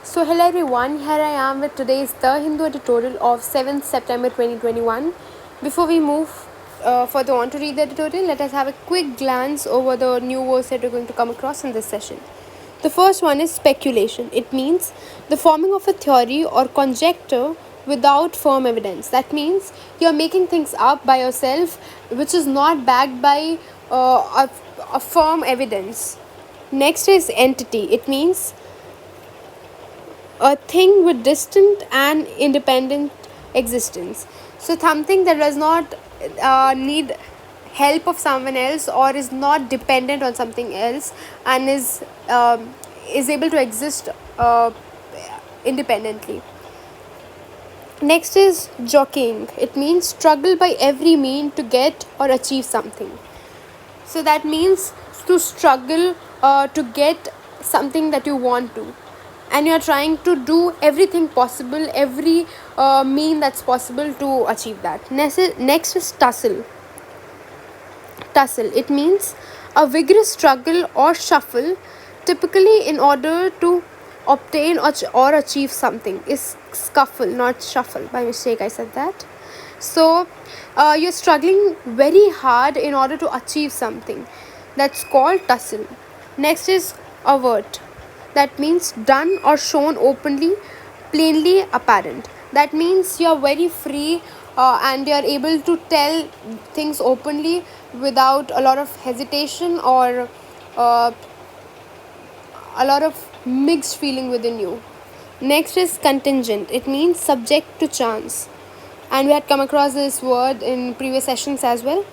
So hello everyone, here I am with today's the Hindu editorial of 7th September 2021. Before we move further on to read the editorial, let us have a quick glance over the new words that we're going to come across in this session. The first one is speculation. It means the forming of a theory or conjecture without firm evidence. That means you're making things up by yourself which is not backed by a firm evidence. Next is entity. It means a thing with distant and independent existence. So something that does not need help of someone else or is not dependent on something else and is able to exist independently. Next is jockeying. It means struggle by every mean to get or achieve something. So that means to struggle to get something that you want to, and you're trying to do everything possible, every mean that's possible to achieve that. Next is tussle. It means a vigorous struggle or shuffle, typically in order to obtain or achieve something. Is scuffle, not shuffle. By mistake, I said that. So you're struggling very hard in order to achieve something. That's called tussle. Next is avert. That means done or shown openly, plainly apparent. That means you're very free and you're able to tell things openly without a lot of hesitation or a lot of mixed feeling within you. Next is contingent. It means subject to chance, and we had come across this word in previous sessions as well.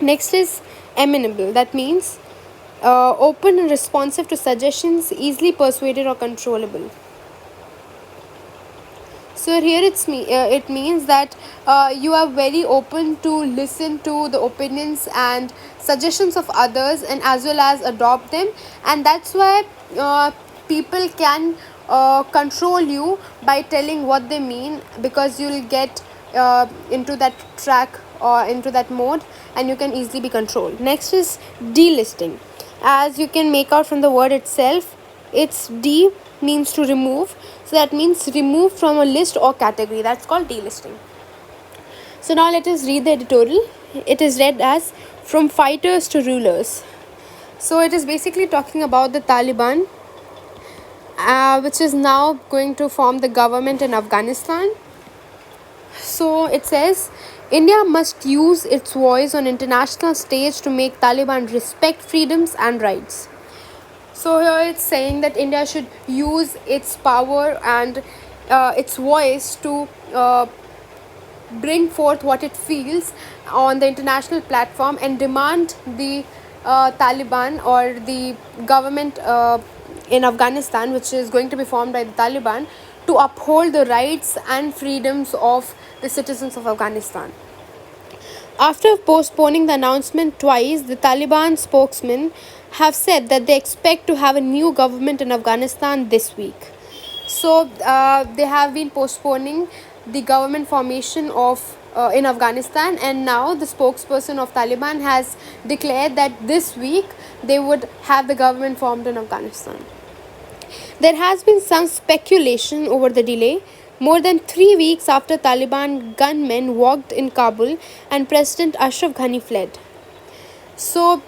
Next is amenable. That means open and responsive to suggestions, easily persuaded or controllable. So here it means that you are very open to listen to the opinions and suggestions of others and as well as adopt them, and that's why people can control you by telling what they mean, because you'll get into that track or into that mode and you can easily be controlled. Next is delisting. As you can make out from the word itself, it's de means to remove, so that means remove from a list or category. That's called delisting. So now let us read the editorial. It is read as from fighters to rulers. So it is basically talking about the Taliban, which is now going to form the government in Afghanistan. So it says India must use its voice on international stage to make Taliban respect freedoms and rights. So here it's saying that India should use its power and its voice to bring forth what it feels on the international platform and demand the Taliban or the government in Afghanistan, which is going to be formed by the Taliban, to uphold the rights and freedoms of the citizens of Afghanistan. After postponing the announcement twice, the Taliban spokesmen have said that they expect to have a new government in Afghanistan this week. So they have been postponing the government formation of in Afghanistan, and now the spokesperson of Taliban has declared that this week they would have the government formed in Afghanistan. There has been some speculation over the delay. More than 3 weeks after Taliban gunmen walked in Kabul and President Ashraf Ghani fled. So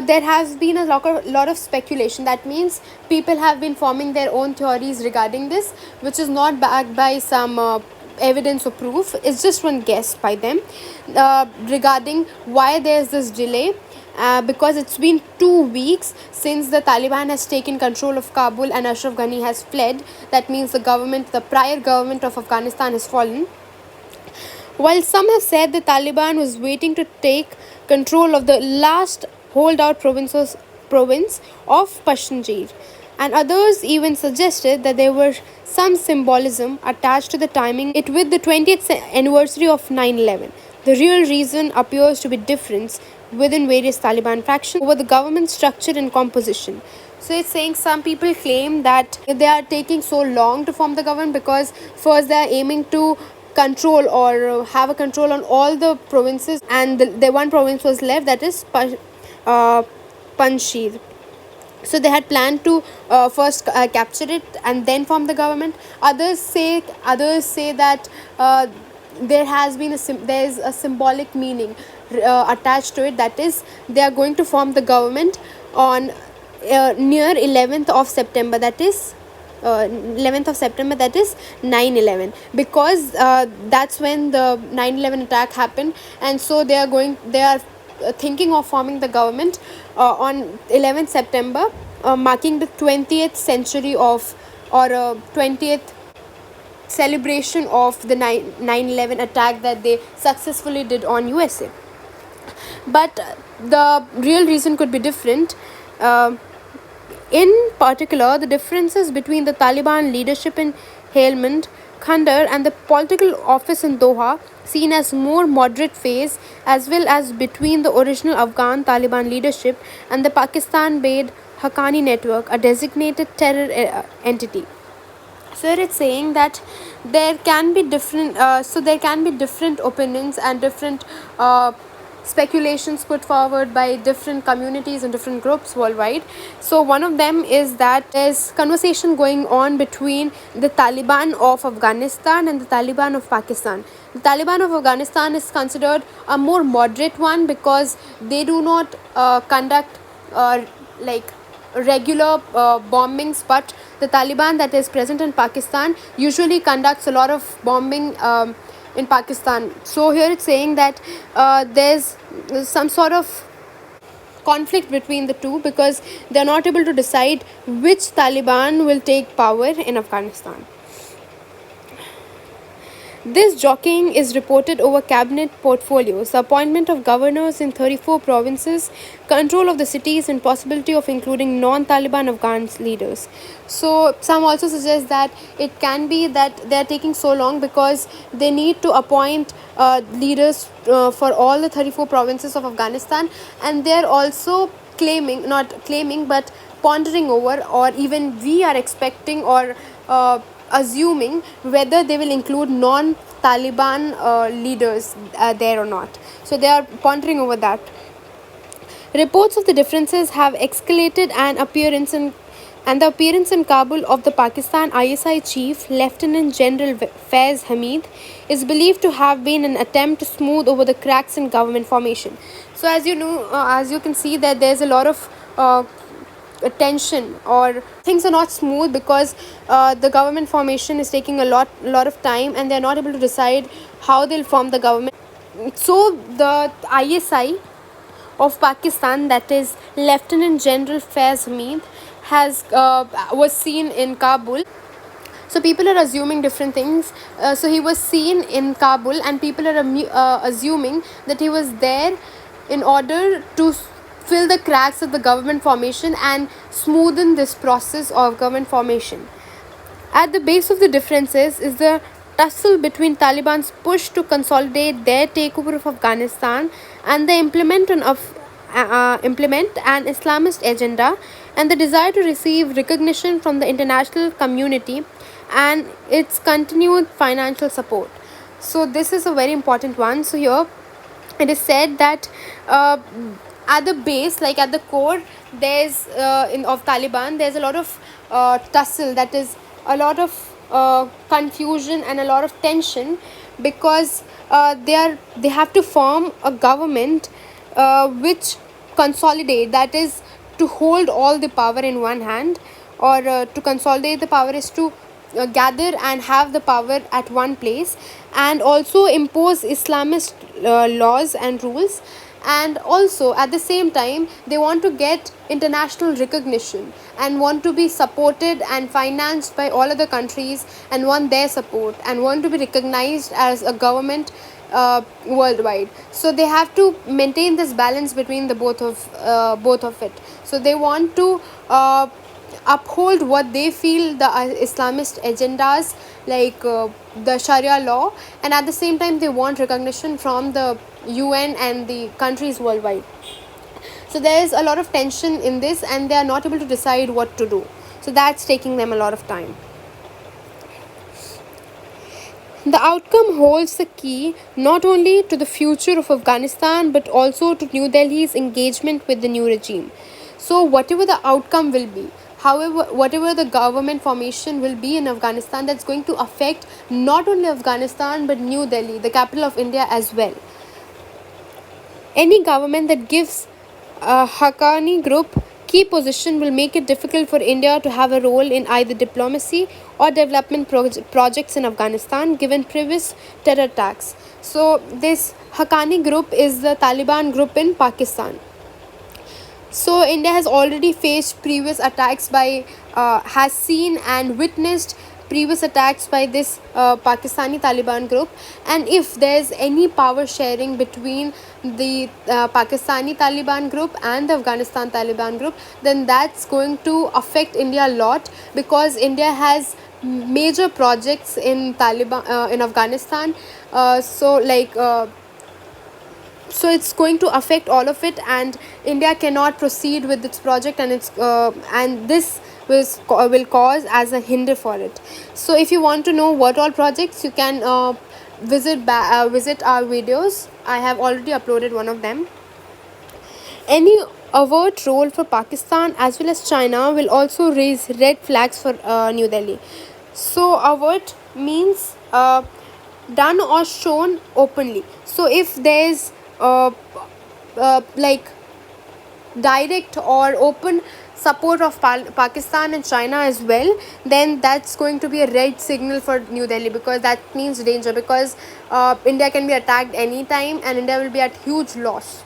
there has been a lot of speculation. That means people have been forming their own theories regarding this, which is not backed by some evidence or proof. It's just one guess by them regarding why there's this delay. Because it's been 2 weeks since the Taliban has taken control of Kabul and Ashraf Ghani has fled. That means the prior government of Afghanistan has fallen. While some have said the Taliban was waiting to take control of the last holdout province of Pashanjir, and others even suggested that there were some symbolism attached to the timing it with the 20th anniversary of 9/11. The real reason appears to be difference within various Taliban factions over the government structure and composition. So it's saying some people claim that they are taking so long to form the government because first they are aiming to control or have a control on all the provinces, and the one province was left, that is Panjshir. So they had planned to first capture it and then form the government. Others say that there is a symbolic meaning attached to it, that is, they are going to form the government on near 11th of September, that is 11th of September, that is 9/11, because that's when the 9/11 attack happened. And so they are thinking of forming the government on 11th September, marking the 20th century of, or 20th celebration of the 9/11 attack that they successfully did on USA. But the real reason could be different. In particular, the differences between the Taliban leadership in Helmand, Khandar, and the political office in Doha, seen as more moderate phase, as well as between the original Afghan Taliban leadership and the Pakistan-based Haqqani network, a designated terror entity. So it's saying that there can be different opinions and different speculations put forward by different communities and different groups worldwide. So one of them is that there's conversation going on between the Taliban of Afghanistan and the Taliban of Pakistan. The Taliban of Afghanistan is considered a more moderate one because they do not conduct like regular bombings, but the Taliban that is present in Pakistan usually conducts a lot of bombing in Pakistan. So here it's saying that there's some sort of conflict between the two, because they're not able to decide which Taliban will take power in Afghanistan. This jockeying is reported over cabinet portfolios, the appointment of governors in 34 provinces, control of the cities, and possibility of including non-Taliban Afghan leaders. So some also suggest that it can be that they are taking so long because they need to appoint leaders for all the 34 provinces of Afghanistan, and they are also not claiming, but pondering over, or even we are expecting or assuming whether they will include non-Taliban leaders there or not. So they are pondering over that. Reports of the differences have escalated, and the appearance in Kabul of the Pakistan ISI chief, Lieutenant General Faiz Hamid, is believed to have been an attempt to smooth over the cracks in government formation. So as you know, as you can see, that there's a lot of tension, or things are not smooth because the government formation is taking a lot of time, and they're not able to decide how they'll form the government. So the ISI of Pakistan, that is Lieutenant General Faiz Hamid, was seen in Kabul. So people are assuming different things. So he was seen in Kabul, and people are assuming that he was there in order to fill the cracks of the government formation and smoothen this process of government formation. At the base of the differences is the tussle between Taliban's push to consolidate their takeover of Afghanistan and the implement an Islamist agenda, and the desire to receive recognition from the international community and its continued financial support. So this is a very important one. So here it is said that at the base, like at the core, there's of Taliban, there's a lot of tussle, that is a lot of confusion and a lot of tension, because they have to form a government which consolidate, that is to hold all the power in one hand, or to consolidate the power is to gather and have the power at one place, and also impose Islamist laws and rules. And also at the same time, they want to get international recognition and want to be supported and financed by all other countries, and want their support and want to be recognized as a government worldwide. So they have to maintain this balance between the both of it. So they want to uphold what they feel the Islamist agendas, like the Sharia law, and at the same time they want recognition from the UN and the countries worldwide. So there is a lot of tension in this, and they are not able to decide what to do. So that's taking them a lot of time. The outcome holds the key not only to the future of Afghanistan but also to New Delhi's engagement with the new regime. So whatever the outcome will be, however, whatever the government formation will be in Afghanistan, that's going to affect not only Afghanistan but New Delhi, the capital of India, as well. Any government that gives a Haqqani group key position will make it difficult for India to have a role in either diplomacy or development projects in Afghanistan, given previous terror attacks. So this Haqqani group is the Taliban group in Pakistan. So India has already faced previous attacks by, has seen and witnessed previous attacks by this Pakistani Taliban group, and if there's any power sharing between the Pakistani Taliban group and the Afghanistan Taliban group, then that's going to affect India a lot, because India has major projects in Taliban in Afghanistan. So it's going to affect all of it, and India cannot proceed with its project, and this will cause as a hinder for it. So if you want to know what all projects, you can visit our videos. I have already uploaded one of them. Any overt role for Pakistan as well as China will also raise red flags for New Delhi. So overt means done or shown openly. So if there's like direct or open support of Pakistan and China as well, then that's going to be a red signal for New Delhi, because that means danger, because India can be attacked anytime and India will be at huge loss.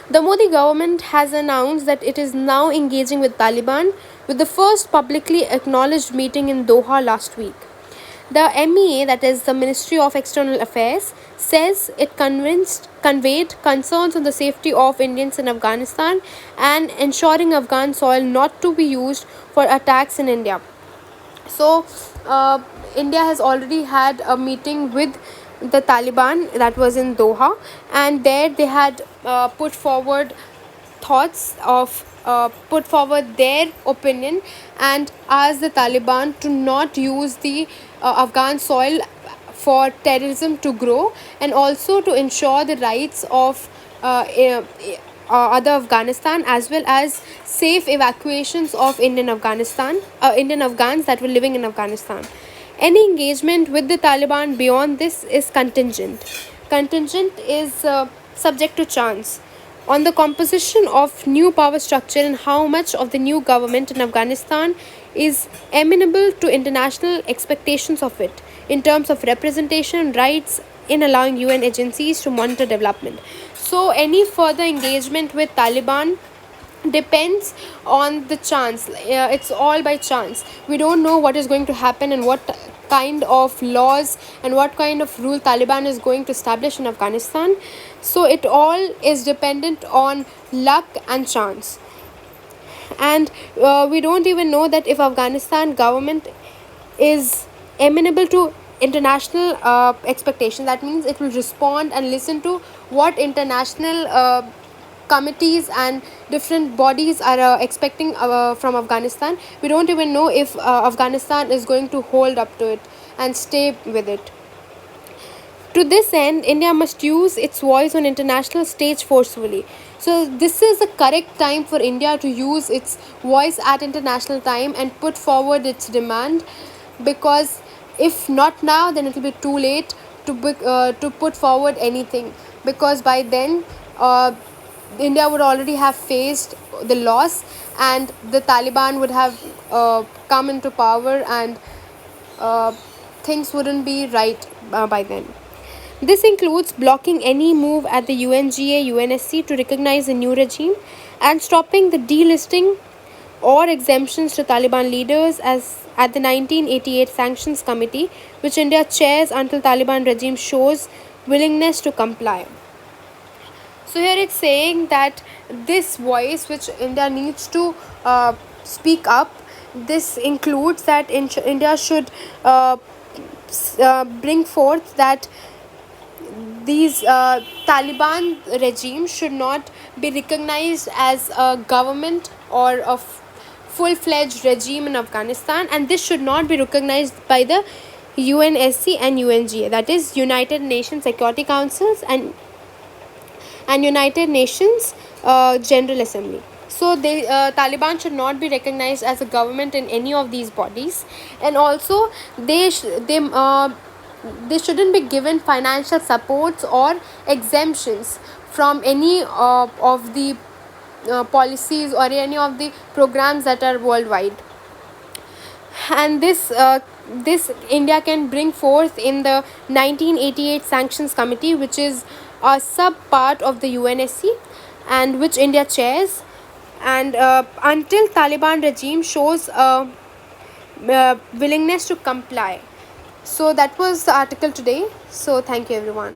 The Modi government has announced that it is now engaging with Taliban, with the first publicly acknowledged meeting in Doha last week. The MEA, that is the Ministry of External Affairs, says it conveyed concerns on the safety of Indians in Afghanistan and ensuring Afghan soil not to be used for attacks in India. So, India has already had a meeting with the Taliban, that was in Doha, and there they had put forward put forward their opinion and asked the Taliban to not use the Afghan soil for terrorism to grow, and also to ensure the rights of other Afghanistan, as well as safe evacuations of Indian Afghans that were living in Afghanistan. Any engagement with the Taliban beyond this is contingent. Contingent is subject to chance on the composition of new power structure and how much of the new government in Afghanistan is amenable to international expectations of it in terms of representation and rights in allowing UN agencies to monitor development. So any further engagement with Taliban depends on the chance. It's all by chance. We don't know what is going to happen and what kind of laws and what kind of rule Taliban is going to establish in Afghanistan. So it all is dependent on luck and chance. And we don't even know that if Afghanistan government is amenable to international expectation. That means it will respond and listen to what international committees and different bodies are expecting from Afghanistan. We don't even know if Afghanistan is going to hold up to it and stay with it. To this end, India must use its voice on international stage forcefully. So this is the correct time for India to use its voice at international time and put forward its demand, because if not now, then it will be too late to put forward anything, because by then India would already have faced the loss and the Taliban would have come into power, and things wouldn't be right by then. This includes blocking any move at the UNGA UNSC to recognize a new regime, and stopping the delisting or exemptions to Taliban leaders as at the 1988 Sanctions Committee, which India chairs until Taliban regime shows willingness to comply. So here it's saying that this voice which India needs to speak up, this includes that India should bring forth that these Taliban regime should not be recognized as a government or a full-fledged regime in Afghanistan, and this should not be recognized by the UNSC and UNGA, that is United Nations Security Councils and United Nations General Assembly. So they Taliban should not be recognized as a government in any of these bodies, and also they they shouldn't be given financial supports or exemptions from any of the policies or any of the programs that are worldwide. And this India can bring forth in the 1988 sanctions committee, which is a sub part of the UNSC, and which India chairs. And until Taliban regime shows a willingness to comply. So that was the article today. So thank you everyone.